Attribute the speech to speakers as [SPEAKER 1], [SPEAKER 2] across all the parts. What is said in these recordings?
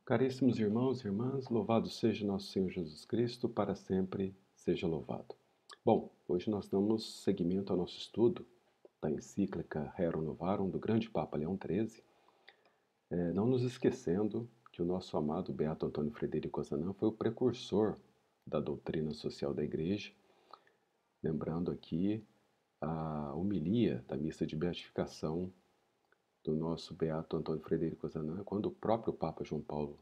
[SPEAKER 1] Caríssimos irmãos e irmãs, louvado seja nosso Senhor Jesus Cristo, para sempre seja louvado. Bom, hoje nós damos seguimento ao nosso estudo da encíclica Rerum Novarum do grande Papa Leão XIII, não nos esquecendo que o nosso amado Beato Antônio Frederico Ozanam foi o precursor da doutrina social da Igreja, lembrando aqui a homilia da missa de beatificação do nosso Beato Antônio Frederico Ozanam, quando o próprio Papa João Paulo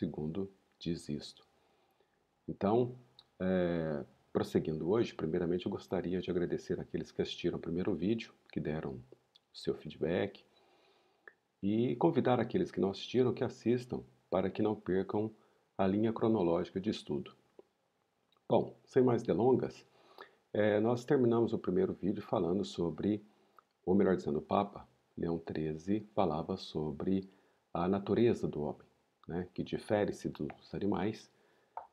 [SPEAKER 1] II diz isto. Então, prosseguindo hoje, primeiramente eu gostaria de agradecer àqueles que assistiram o primeiro vídeo, que deram o seu feedback, e convidar aqueles que não assistiram que assistam, para que não percam a linha cronológica de estudo. Bom, sem mais delongas, nós terminamos o primeiro vídeo falando sobre, ou melhor dizendo, o Papa Leão XIII falava sobre a natureza do homem, né, que difere-se dos animais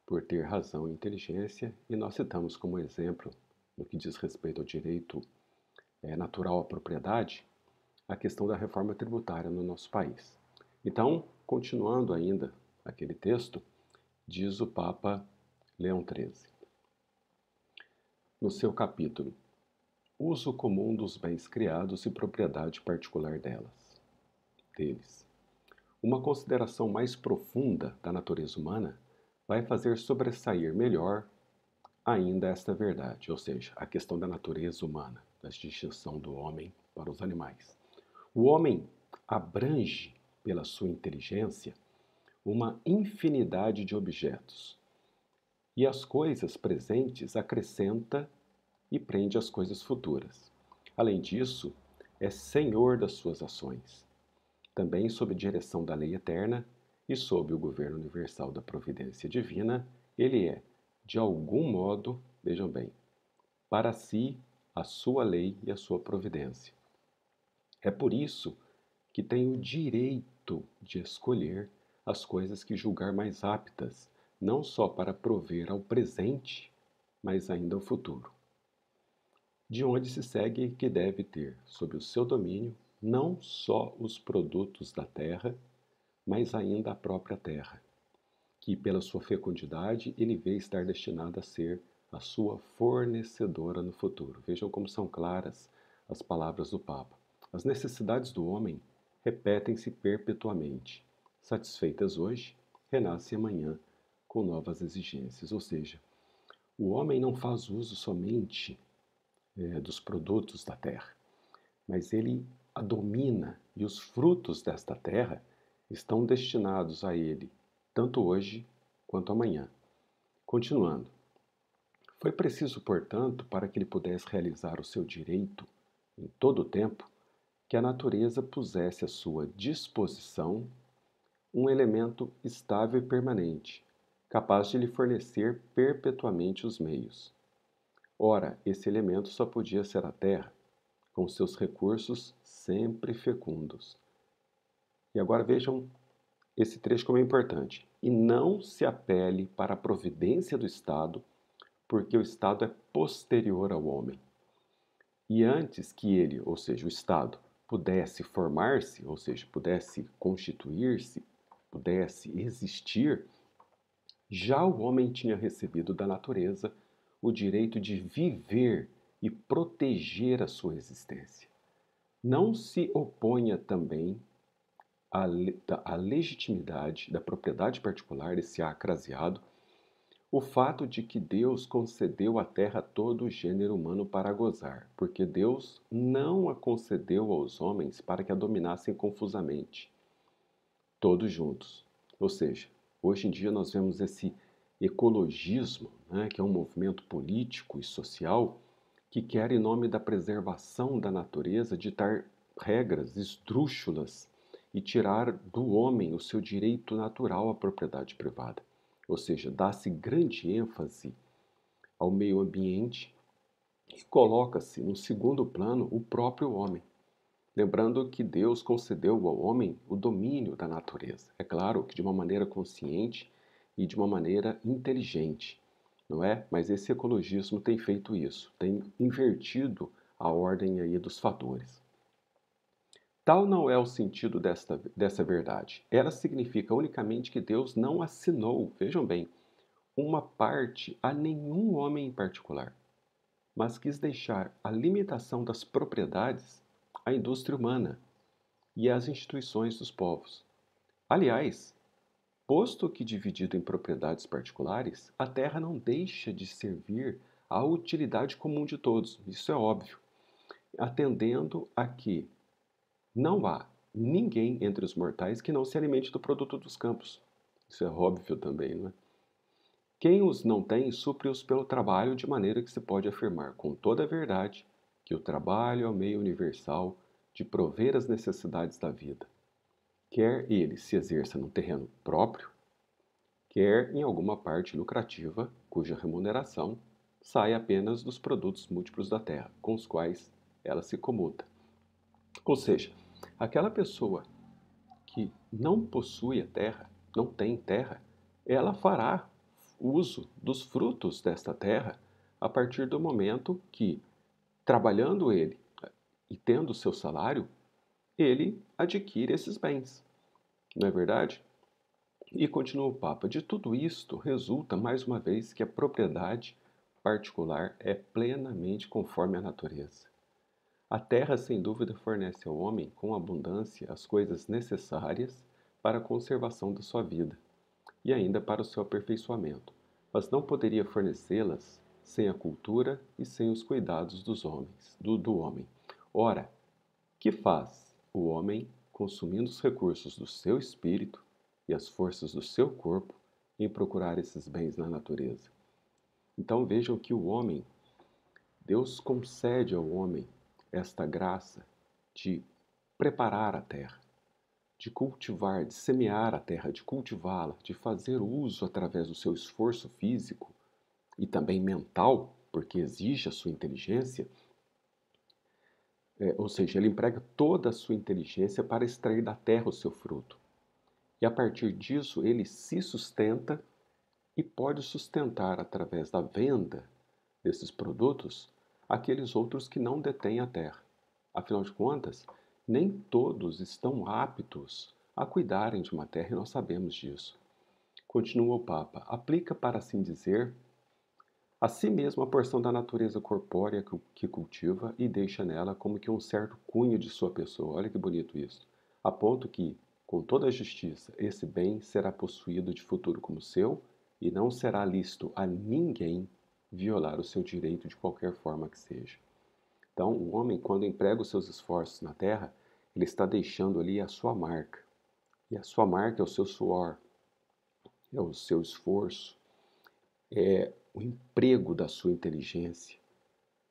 [SPEAKER 1] por ter razão e inteligência, e nós citamos como exemplo, no que diz respeito ao direito natural à propriedade, a questão da reforma tributária no nosso país. Então, continuando ainda aquele texto, diz o Papa Leão XIII, no seu capítulo, uso comum dos bens criados e propriedade particular deles. Uma consideração mais profunda da natureza humana vai fazer sobressair melhor ainda esta verdade, ou seja, a questão da natureza humana, da distinção do homem para os animais. O homem abrange, pela sua inteligência, uma infinidade de objetos, e as coisas presentes acrescenta e prende as coisas futuras. Além disso, é senhor das suas ações, também sob direção da lei eterna e sob o governo universal da providência divina, ele é, de algum modo, vejam bem, para si a sua lei e a sua providência. É por isso que tem o direito de escolher as coisas que julgar mais aptas, não só para prover ao presente, mas ainda ao futuro. De onde se segue que deve ter sob o seu domínio não só os produtos da terra, mas ainda a própria terra, que pela sua fecundidade ele vê estar destinada a ser a sua fornecedora no futuro. Vejam como são claras as palavras do Papa. As necessidades do homem repetem-se perpetuamente. Satisfeitas hoje, renascem amanhã com novas exigências. Ou seja, o homem não faz uso somente dos produtos da terra, mas ele a domina e os frutos desta terra estão destinados a ele, tanto hoje quanto amanhã. Continuando, foi preciso, portanto, para que ele pudesse realizar o seu direito em todo o tempo, que a natureza pusesse à sua disposição um elemento estável e permanente, capaz de lhe fornecer perpetuamente os meios. Ora, esse elemento só podia ser a terra, com seus recursos sempre fecundos. E agora vejam esse trecho como é importante. E não se apele para a providência do Estado, porque o Estado é posterior ao homem. E antes que ele, ou seja, o Estado, pudesse formar-se, ou seja, pudesse constituir-se, pudesse existir, já o homem tinha recebido da natureza o direito de viver e proteger a sua existência. Não se oponha também à legitimidade da propriedade particular, esse acraseado, o fato de que Deus concedeu à terra todo o gênero humano para gozar, porque Deus não a concedeu aos homens para que a dominassem confusamente, todos juntos. Ou seja, hoje em dia nós vemos esse ecologismo, né, que é um movimento político e social que quer, em nome da preservação da natureza, ditar regras esdrúxulas e tirar do homem o seu direito natural à propriedade privada. Ou seja, dá-se grande ênfase ao meio ambiente e coloca-se no segundo plano o próprio homem. Lembrando que Deus concedeu ao homem o domínio da natureza. É claro que de uma maneira consciente e de uma maneira inteligente, não é? Mas esse ecologismo tem feito isso, tem invertido a ordem aí dos fatores. Tal não é o sentido dessa verdade. Ela significa unicamente que Deus não assinou, vejam bem, uma parte a nenhum homem em particular, mas quis deixar a limitação das propriedades à indústria humana e às instituições dos povos. Aliás, posto que dividido em propriedades particulares, a terra não deixa de servir à utilidade comum de todos, isso é óbvio, atendendo a que não há ninguém entre os mortais que não se alimente do produto dos campos. Isso é óbvio também, não é? Quem os não tem, supre-os pelo trabalho, de maneira que se pode afirmar com toda a verdade que o trabalho é o meio universal de prover as necessidades da vida, quer ele se exerça num terreno próprio, quer em alguma parte lucrativa, cuja remuneração sai apenas dos produtos múltiplos da terra, com os quais ela se comuta. Ou seja, aquela pessoa que não possui a terra, não tem terra, ela fará uso dos frutos desta terra a partir do momento que, trabalhando ele e tendo seu salário, ele adquire esses bens. Não é verdade? E continua o Papa: de tudo isto resulta, mais uma vez, que a propriedade particular é plenamente conforme à natureza. A terra, sem dúvida, fornece ao homem com abundância as coisas necessárias para a conservação da sua vida e ainda para o seu aperfeiçoamento, mas não poderia fornecê-las sem a cultura e sem os cuidados dos homens, do homem. Ora, que faz o homem consumindo os recursos do seu espírito e as forças do seu corpo em procurar esses bens na natureza? Então vejam que o homem, Deus concede ao homem esta graça de preparar a terra, de cultivar, de semear a terra, de cultivá-la, de fazer uso através do seu esforço físico e também mental, porque exige a sua inteligência, ou seja, ele emprega toda a sua inteligência para extrair da terra o seu fruto. E a partir disso ele se sustenta e pode sustentar através da venda desses produtos aqueles outros que não detêm a terra. Afinal de contas, nem todos estão aptos a cuidarem de uma terra e nós sabemos disso. Continua o Papa: aplica, para assim dizer, a si mesmo a porção da natureza corpórea que cultiva e deixa nela como que um certo cunho de sua pessoa. Olha que bonito isso. A ponto que, com toda a justiça, esse bem será possuído de futuro como seu e não será lícito a ninguém violar o seu direito de qualquer forma que seja. Então, o homem, quando emprega os seus esforços na terra, ele está deixando ali a sua marca. E a sua marca é o seu suor, é o seu esforço, é o emprego da sua inteligência,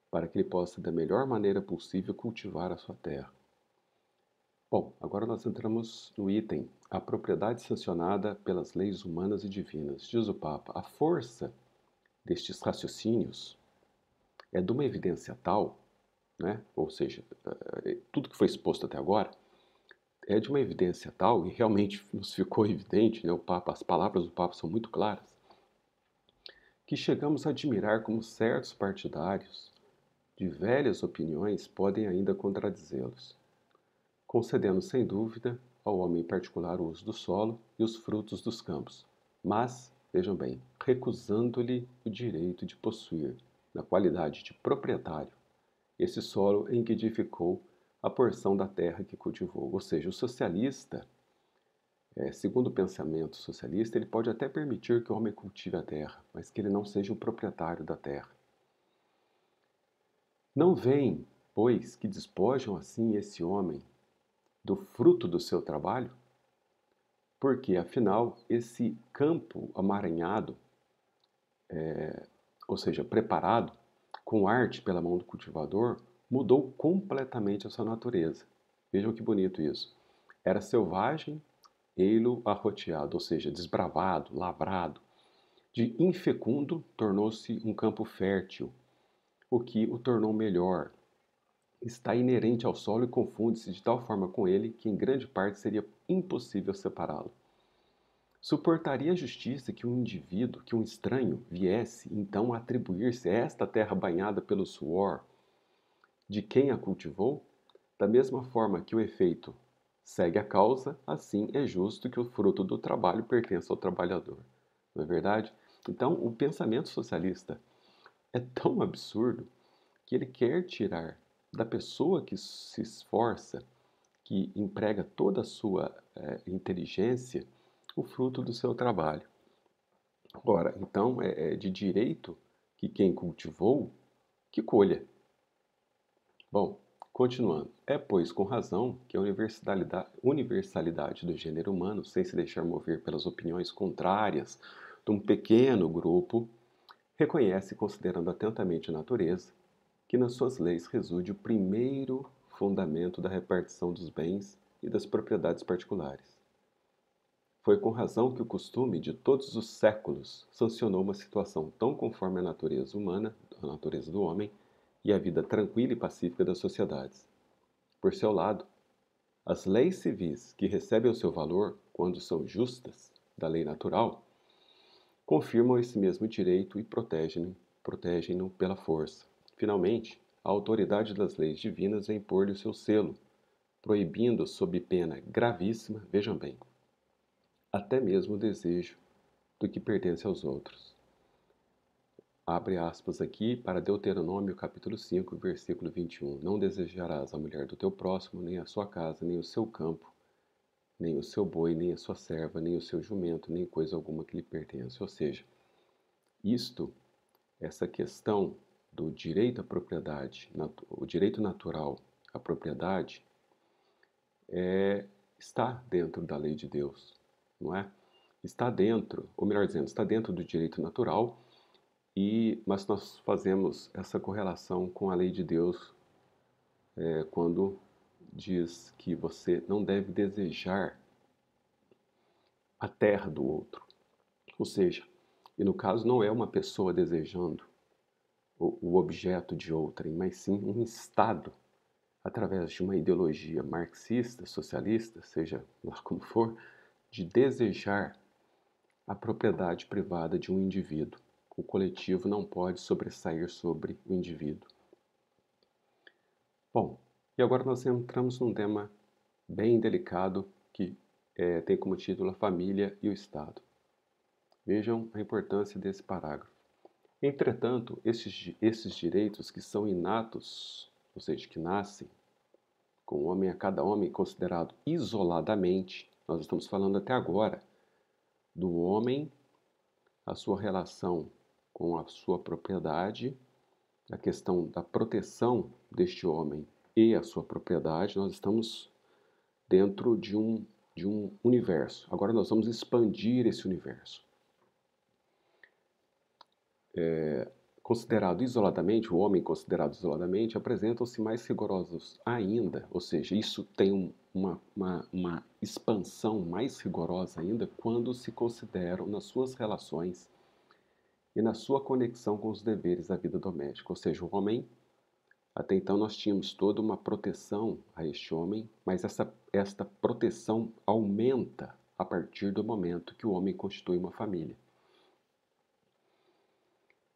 [SPEAKER 1] para que ele possa, da melhor maneira possível, cultivar a sua terra. Bom, agora nós entramos no item: a propriedade sancionada pelas leis humanas e divinas. Diz o Papa: a força destes raciocínios é de uma evidência tal, né? Ou seja, tudo que foi exposto até agora é de uma evidência tal, e realmente nos ficou evidente, né? O Papa, as palavras do Papa são muito claras, que chegamos a admirar como certos partidários de velhas opiniões podem ainda contradizê-los, concedendo sem dúvida ao homem particular o uso do solo e os frutos dos campos, mas, vejam bem, recusando-lhe o direito de possuir, na qualidade de proprietário, esse solo em que edificou a porção da terra que cultivou. Ou seja, o socialista, segundo o pensamento socialista, ele pode até permitir que o homem cultive a terra, mas que ele não seja o proprietário da terra. Não veem, pois, que despojam assim esse homem do fruto do seu trabalho? Porque, afinal, esse campo amaranhado, ou seja, preparado com arte pela mão do cultivador, mudou completamente a sua natureza. Vejam que bonito isso. Era selvagem, ei-lo arroteado, ou seja, desbravado, lavrado. De infecundo tornou-se um campo fértil, o que o tornou melhor. Está inerente ao solo e confunde-se de tal forma com ele que em grande parte seria impossível separá-lo. Suportaria a justiça que um indivíduo, que um estranho, viesse então a atribuir-se a esta terra banhada pelo suor de quem a cultivou? Da mesma forma que o efeito segue a causa, assim é justo que o fruto do trabalho pertença ao trabalhador. Não é verdade? Então, o pensamento socialista é tão absurdo que ele quer tirar da pessoa que se esforça, que emprega toda a sua inteligência, o fruto do seu trabalho. Ora, então é de direito que quem cultivou que colha. Bom, continuando. É, pois, com razão que a universalidade do gênero humano, sem se deixar mover pelas opiniões contrárias de um pequeno grupo, reconhece, considerando atentamente a natureza, que nas suas leis reside o primeiro fundamento da repartição dos bens e das propriedades particulares. Foi com razão que o costume de todos os séculos sancionou uma situação tão conforme à natureza humana, à natureza do homem, e à vida tranquila e pacífica das sociedades. Por seu lado, as leis civis, que recebem o seu valor quando são justas, da lei natural, confirmam esse mesmo direito e protegem-no pela força. Finalmente, a autoridade das leis divinas vem pôr-lhe o seu selo, proibindo sob pena gravíssima, vejam bem, até mesmo o desejo do que pertence aos outros. Abre aspas aqui para Deuteronômio capítulo 5, versículo 21. Não desejarás a mulher do teu próximo, nem a sua casa, nem o seu campo, nem o seu boi, nem a sua serva, nem o seu jumento, nem coisa alguma que lhe pertence. Ou seja, essa questão do direito à propriedade, o direito natural à propriedade, está dentro da lei de Deus, não é? Está dentro, ou melhor dizendo, está dentro do direito natural, mas nós fazemos essa correlação com a lei de Deus quando diz que você não deve desejar a terra do outro. Ou seja, e no caso não é uma pessoa desejando o objeto de outrem, mas sim um Estado, através de uma ideologia marxista, socialista, seja lá como for, de desejar a propriedade privada de um indivíduo. O coletivo não pode sobressair sobre o indivíduo. Bom, e agora nós entramos num tema bem delicado que tem como título a família e o Estado. Vejam a importância desse parágrafo. Entretanto, esses direitos que são inatos, ou seja, que nascem com o homem a cada homem considerado isoladamente, nós estamos falando até agora do homem, a sua relação com a sua propriedade, a questão da proteção deste homem e a sua propriedade, nós estamos dentro de um universo. Agora nós vamos expandir esse universo. Considerado isoladamente, o homem considerado isoladamente, apresentam-se mais rigorosos ainda, ou seja, isso tem uma expansão mais rigorosa ainda quando se consideram nas suas relações e na sua conexão com os deveres da vida doméstica. Ou seja, o homem, até então nós tínhamos toda uma proteção a este homem, mas esta proteção aumenta a partir do momento que o homem constitui uma família.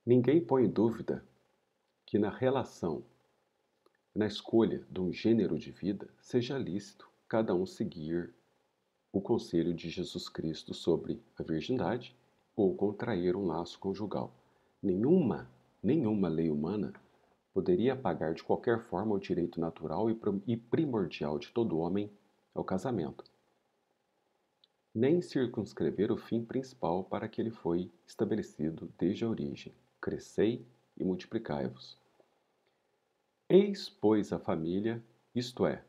[SPEAKER 1] Ninguém põe em dúvida que na relação, na escolha de um gênero de vida, seja lícito cada um seguir o conselho de Jesus Cristo sobre a virgindade ou contrair um laço conjugal. Nenhuma lei humana poderia apagar de qualquer forma o direito natural e primordial de todo homem ao casamento, nem circunscrever o fim principal para que ele foi estabelecido desde a origem: crescei e multiplicai-vos. Eis, pois, a família, isto é,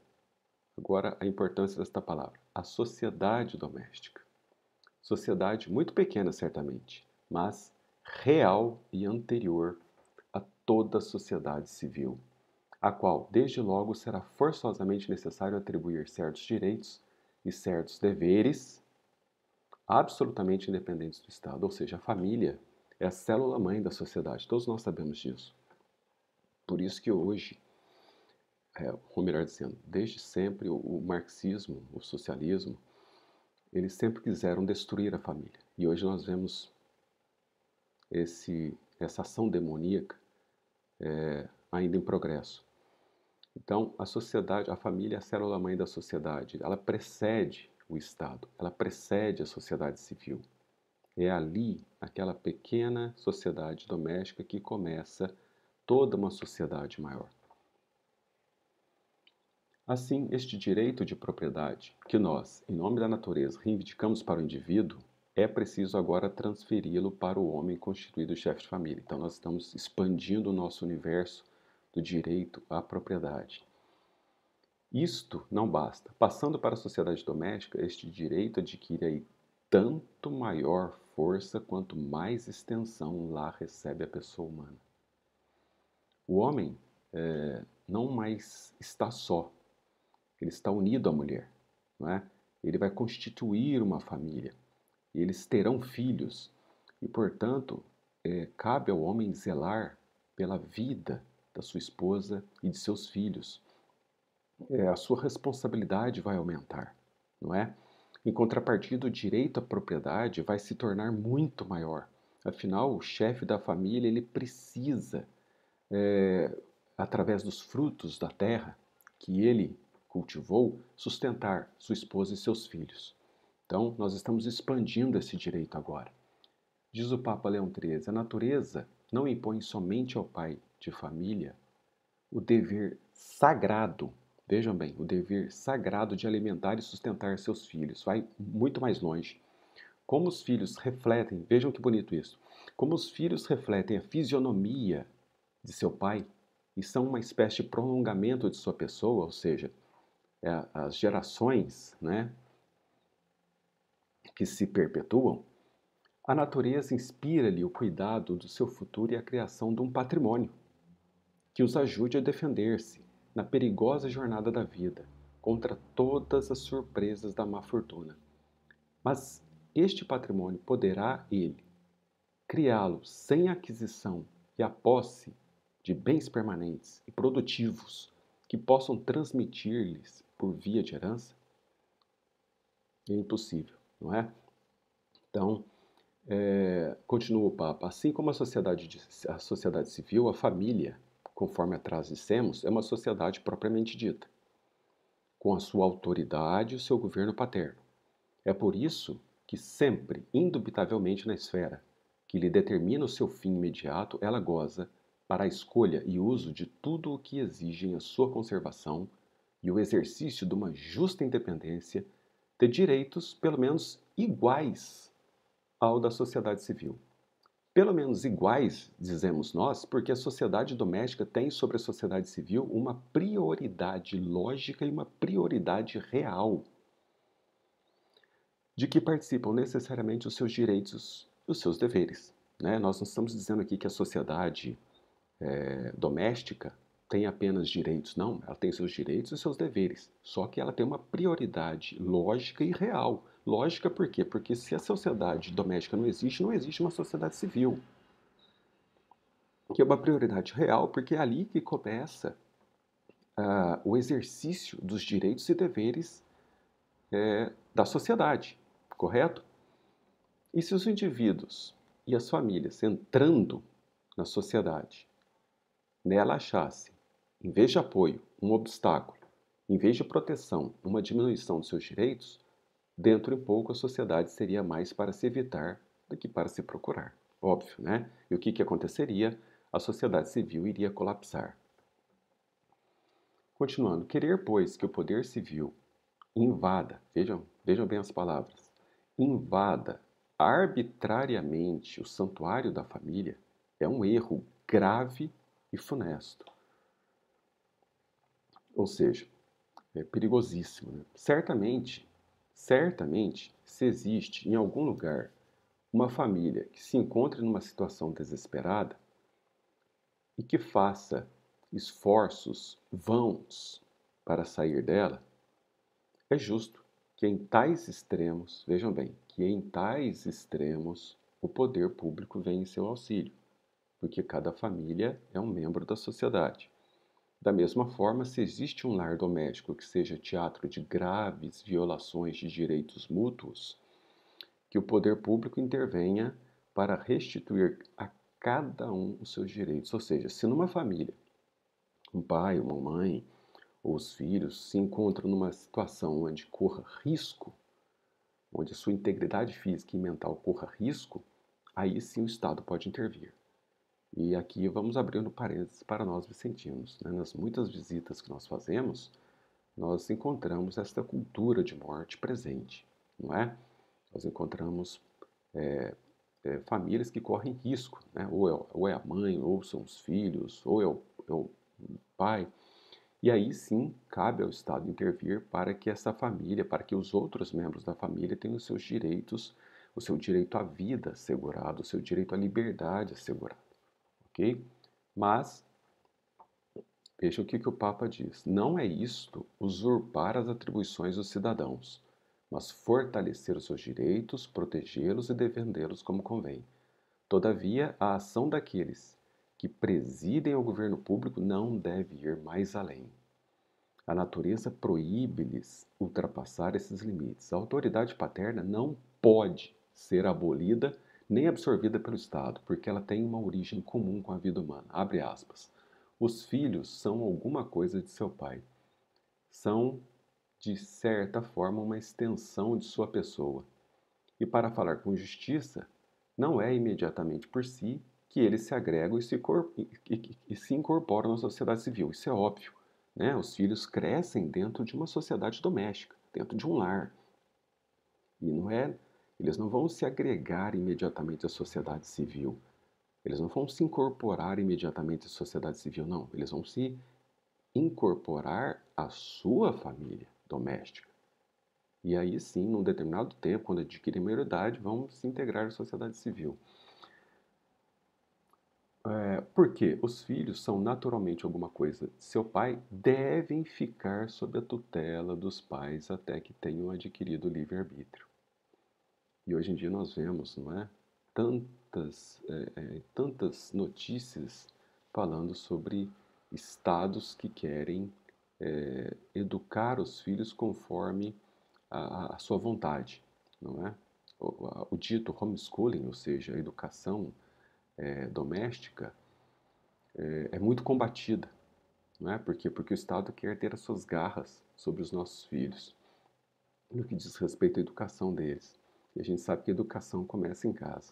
[SPEAKER 1] agora a importância desta palavra, a sociedade doméstica. Sociedade muito pequena, certamente, mas real e anterior a toda a sociedade civil, a qual, desde logo, será forçosamente necessário atribuir certos direitos e certos deveres absolutamente independentes do Estado. Ou seja, a família é a célula-mãe da sociedade. Todos nós sabemos disso. Por isso que hoje, ou melhor dizendo, desde sempre o marxismo, o socialismo, eles sempre quiseram destruir a família. E hoje nós vemos essa ação demoníaca ainda em progresso. Então, a sociedade, a família é a célula-mãe da sociedade. Ela precede o Estado, ela precede a sociedade civil. É ali, aquela pequena sociedade doméstica, que começa toda uma sociedade maior. Assim, este direito de propriedade, que nós, em nome da natureza, reivindicamos para o indivíduo, é preciso agora transferi-lo para o homem constituído chefe de família. Então, nós estamos expandindo o nosso universo do direito à propriedade. Isto não basta. Passando para a sociedade doméstica, este direito adquire aí tanto maior força quanto mais extensão lá recebe a pessoa humana. O homem não mais está só, ele está unido à mulher, não é? Ele vai constituir uma família, e eles terão filhos, e portanto cabe ao homem zelar pela vida da sua esposa e de seus filhos. A sua responsabilidade vai aumentar, não é? Em contrapartida, o direito à propriedade vai se tornar muito maior. Afinal, o chefe da família ele precisa, através dos frutos da terra que ele cultivou, sustentar sua esposa e seus filhos. Então, nós estamos expandindo esse direito agora. Diz o Papa Leão XIII, a natureza não impõe somente ao pai de família o dever sagrado, vejam bem, o dever sagrado de alimentar e sustentar seus filhos. Vai muito mais longe. Como os filhos refletem, vejam que bonito isso, como os filhos refletem a fisionomia de seu pai e são uma espécie de prolongamento de sua pessoa, ou seja, as gerações, né, que se perpetuam, a natureza inspira-lhe o cuidado do seu futuro e a criação de um patrimônio que os ajude a defender-se na perigosa jornada da vida contra todas as surpresas da má fortuna. Mas este patrimônio poderá ele criá-lo sem aquisição e a posse de bens permanentes e produtivos que possam transmitir-lhes por via de herança? É impossível, não é? Então, continua o Papa, assim como a sociedade civil, a família, conforme atrás dissemos, é uma sociedade propriamente dita, com a sua autoridade e o seu governo paterno. É por isso que sempre, indubitavelmente na esfera que lhe determina o seu fim imediato, ela goza, para a escolha e uso de tudo o que exigem a sua conservação e o exercício de uma justa independência, de direitos, pelo menos, iguais ao da sociedade civil. Pelo menos iguais, dizemos nós, porque a sociedade doméstica tem sobre a sociedade civil uma prioridade lógica e uma prioridade real, de que participam necessariamente os seus direitos e os seus deveres. Né? Nós não estamos dizendo aqui que a sociedade doméstica tem apenas direitos, não, ela tem seus direitos e seus deveres, só que ela tem uma prioridade lógica e real. Lógica por quê? Porque se a sociedade doméstica não existe uma sociedade civil. Que é uma prioridade real, porque é ali que começa o exercício dos direitos e deveres da sociedade, correto? E se os indivíduos e as famílias entrando na sociedade, nela achassem, em vez de apoio, um obstáculo, em vez de proteção, uma diminuição dos seus direitos, dentro de pouco a sociedade seria mais para se evitar do que para se procurar. Óbvio, né? E o que aconteceria? A sociedade civil iria colapsar. Continuando, querer, pois, que o poder civil invada, vejam bem as palavras, invada arbitrariamente o santuário da família é um erro grave e funesto. Ou seja, é perigosíssimo. Né? Certamente, se existe em algum lugar uma família que se encontre numa situação desesperada e que faça esforços vãos para sair dela, é justo que em tais extremos, vejam bem, que em tais extremos o poder público venha em seu auxílio, porque cada família é um membro da sociedade. Da mesma forma, se existe um lar doméstico que seja teatro de graves violações de direitos mútuos, que o poder público intervenha para restituir a cada um os seus direitos. Ou seja, se numa família, um pai, uma mãe, ou os filhos se encontram numa situação onde corra risco, onde a sua integridade física e mental corra risco, aí sim o Estado pode intervir. E aqui vamos abrindo parênteses para nós vicentinos, né? Nas muitas visitas que nós fazemos, nós encontramos esta cultura de morte presente, não é? Nós encontramos famílias que correm risco, né? Ou é a mãe, ou são os filhos, ou é o pai. E aí sim cabe ao Estado intervir para que essa família, para que os outros membros da família tenham os seus direitos, o seu direito à vida assegurado, o seu direito à liberdade assegurado, ok? Mas veja o que o Papa diz: não é isto usurpar as atribuições dos cidadãos, mas fortalecer os seus direitos, protegê-los e defendê-los como convém. Todavia, a ação daqueles que presidem o governo público não deve ir mais além. A natureza proíbe-lhes ultrapassar esses limites. A autoridade paterna não pode ser abolida nem absorvida pelo Estado, porque ela tem uma origem comum com a vida humana. Abre aspas. Os filhos são alguma coisa de seu pai. São, de certa forma, uma extensão de sua pessoa. E para falar com justiça, não é imediatamente por si que eles se agregam e se incorporam na sociedade civil. Isso é óbvio, né? Os filhos crescem dentro de uma sociedade doméstica, dentro de um lar. E não é, eles não vão se agregar imediatamente à sociedade civil. Eles não vão se incorporar imediatamente à sociedade civil, não. Eles vão se incorporar à sua família doméstica. E aí sim, num determinado tempo, quando adquirem maioridade, vão se integrar à sociedade civil. Porque os filhos são naturalmente alguma coisa de seu pai, devem ficar sob a tutela dos pais até que tenham adquirido o livre-arbítrio. E hoje em dia nós vemos, não é? Tantas notícias falando sobre estados que querem educar os filhos conforme a sua vontade, não é? O dito homeschooling, ou seja, a educação doméstica, é muito combatida, não é? Por quê? Porque o Estado quer ter as suas garras sobre os nossos filhos, no que diz respeito à educação deles. E a gente sabe que a educação começa em casa.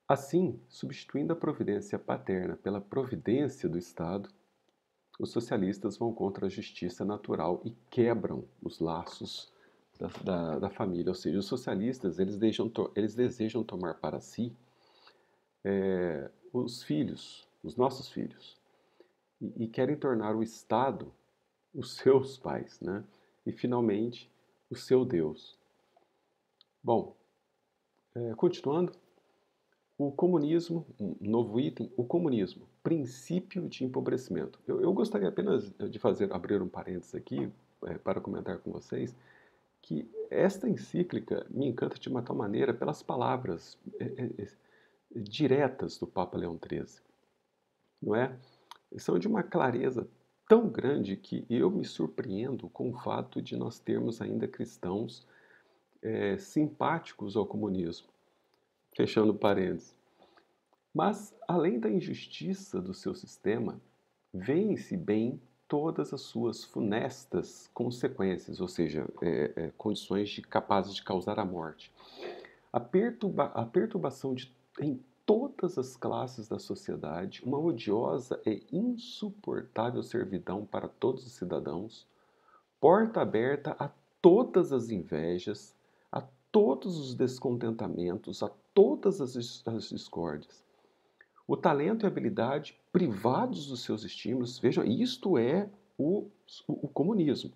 [SPEAKER 1] Assim, substituindo a providência paterna pela providência do Estado, os socialistas vão contra a justiça natural e quebram os laços da família. Ou seja, os socialistas eles desejam tomar para si os filhos, os nossos filhos, e querem tornar o Estado os seus pais, né? E finalmente o seu Deus. Bom, continuando, o comunismo, um novo item, o comunismo, princípio de empobrecimento. Eu gostaria apenas de abrir um parênteses aqui para comentar com vocês que esta encíclica me encanta de uma tal maneira pelas palavras diretas do Papa Leão XIII, não é? São de uma clareza tão grande que eu me surpreendo com o fato de nós termos ainda cristãos simpáticos ao comunismo. Fechando parênteses. Mas, além da injustiça do seu sistema, veem-se bem todas as suas funestas consequências, ou seja, condições capazes de causar a morte. A perturbação em todas as classes da sociedade, uma odiosa e insuportável servidão para todos os cidadãos, porta aberta a todas as invejas, a todos os descontentamentos, a todas as discórdias. O talento e a habilidade privados dos seus estímulos, vejam, isto é o comunismo.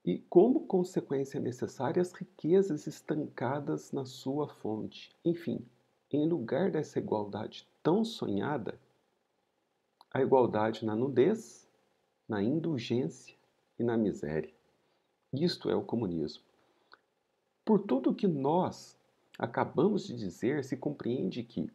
[SPEAKER 1] E, como consequência necessária, as riquezas estancadas na sua fonte. Enfim, em lugar dessa igualdade tão sonhada, a igualdade na nudez, na indulgência e na miséria. Isto é o comunismo. Por tudo o que nós acabamos de dizer, se compreende que,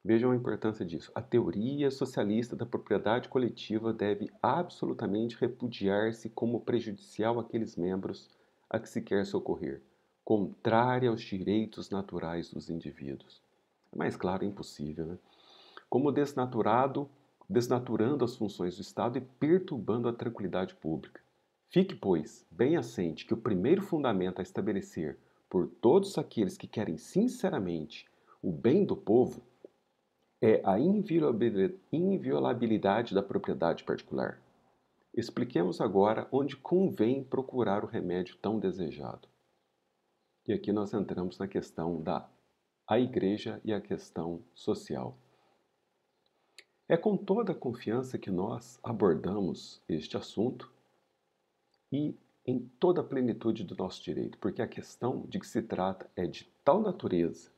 [SPEAKER 1] vejam a importância disso, a teoria socialista da propriedade coletiva deve absolutamente repudiar-se como prejudicial àqueles membros a que se quer socorrer, contrária aos direitos naturais dos indivíduos. É mais claro, impossível, né? Como desnaturado desnaturando as funções do Estado e perturbando a tranquilidade pública. Fique, pois, bem assente que o primeiro fundamento a estabelecer por todos aqueles que querem sinceramente o bem do povo é a inviolabilidade da propriedade particular. Expliquemos agora onde convém procurar o remédio tão desejado. E aqui nós entramos na questão da igreja e a questão social. É com toda a confiança que nós abordamos este assunto e em toda a plenitude do nosso direito, porque a questão de que se trata é de tal natureza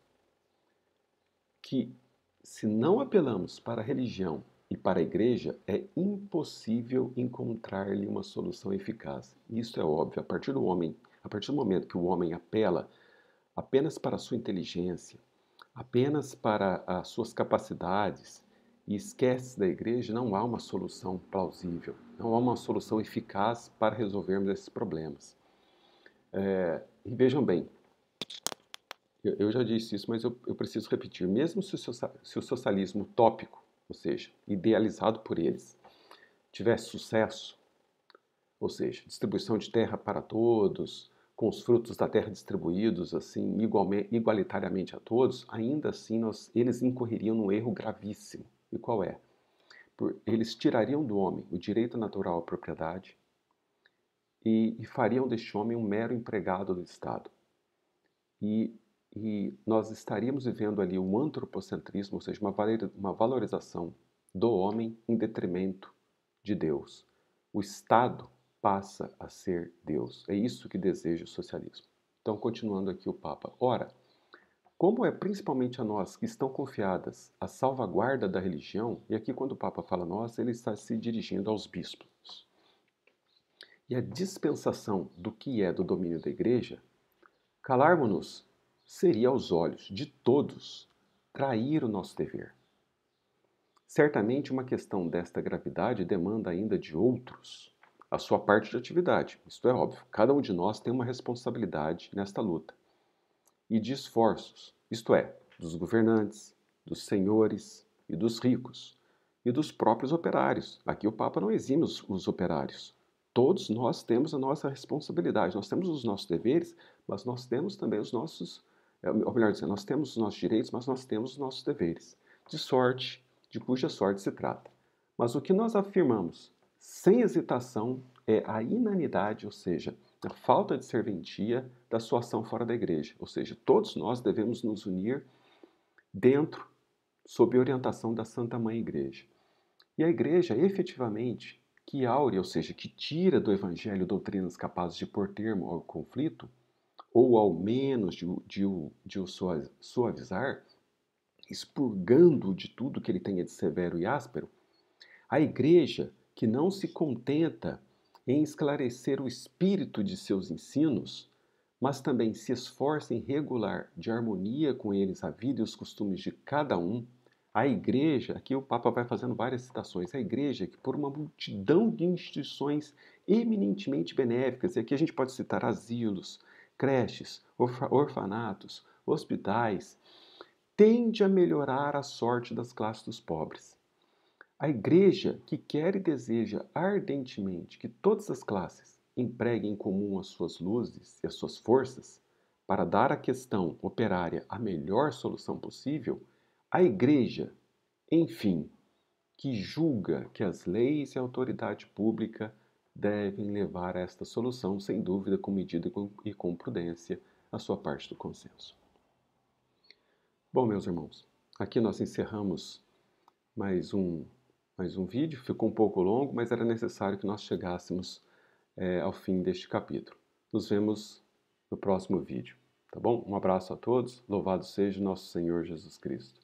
[SPEAKER 1] que, se não apelamos para a religião e para a igreja, é impossível encontrar-lhe uma solução eficaz. Isso é óbvio. A partir do momento que o homem apela apenas para a sua inteligência, apenas para as suas capacidades e esquece da igreja, não há uma solução plausível, não há uma solução eficaz para resolvermos esses problemas. E vejam bem, eu já disse isso, mas eu preciso repetir. Mesmo se o socialismo utópico, ou seja, idealizado por eles, tivesse sucesso, ou seja, distribuição de terra para todos, com os frutos da terra distribuídos assim igualitariamente a todos, ainda assim eles incorreriam num erro gravíssimo. E qual é? Eles tirariam do homem o direito natural à propriedade e fariam deste homem um mero empregado do Estado. E nós estaríamos vivendo ali um antropocentrismo, ou seja, uma valorização do homem em detrimento de Deus. O Estado passa a ser Deus. É isso que deseja o socialismo. Então, continuando aqui o Papa. Ora, como é principalmente a nós que estão confiadas a salvaguarda da religião, e aqui quando o Papa fala nós, ele está se dirigindo aos bispos, e a dispensação do que é do domínio da Igreja, calarmos-nos seria aos olhos de todos trair o nosso dever. Certamente uma questão desta gravidade demanda ainda de outros a sua parte de atividade. Isto é óbvio, cada um de nós tem uma responsabilidade nesta luta. E de esforços, isto é, dos governantes, dos senhores e dos ricos, e dos próprios operários. Aqui o Papa não exime os operários. Todos nós temos a nossa responsabilidade, nós temos os nossos deveres, mas nós temos também os nossos, ou melhor dizendo, nós temos os nossos direitos, mas nós temos os nossos deveres, de cuja sorte se trata. Mas o que nós afirmamos, sem hesitação, é a inanidade, ou seja, a falta de serventia da sua ação fora da igreja. Ou seja, todos nós devemos nos unir dentro, sob orientação da Santa Mãe Igreja. E a igreja, efetivamente, que áurea, ou seja, que tira do evangelho doutrinas capazes de pôr termo ao conflito, ou ao menos de o suavizar, expurgando de tudo que ele tenha de severo e áspero, a igreja que não se contenta em esclarecer o espírito de seus ensinos, mas também se esforça em regular de harmonia com eles a vida e os costumes de cada um, a igreja, aqui o Papa vai fazendo várias citações, a igreja que por uma multidão de instituições eminentemente benéficas, e aqui a gente pode citar asilos, creches, orfanatos, hospitais, tende a melhorar a sorte das classes dos pobres. A igreja que quer e deseja ardentemente que todas as classes empreguem em comum as suas luzes e as suas forças para dar à questão operária a melhor solução possível, a igreja, enfim, que julga que as leis e a autoridade pública devem levar a esta solução, sem dúvida, com medida e com prudência, a sua parte do consenso. Bom, meus irmãos, aqui nós encerramos mais um vídeo. Ficou um pouco longo, mas era necessário que nós chegássemos ao fim deste capítulo. Nos vemos no próximo vídeo, tá bom? Um abraço a todos, louvado seja o nosso Senhor Jesus Cristo.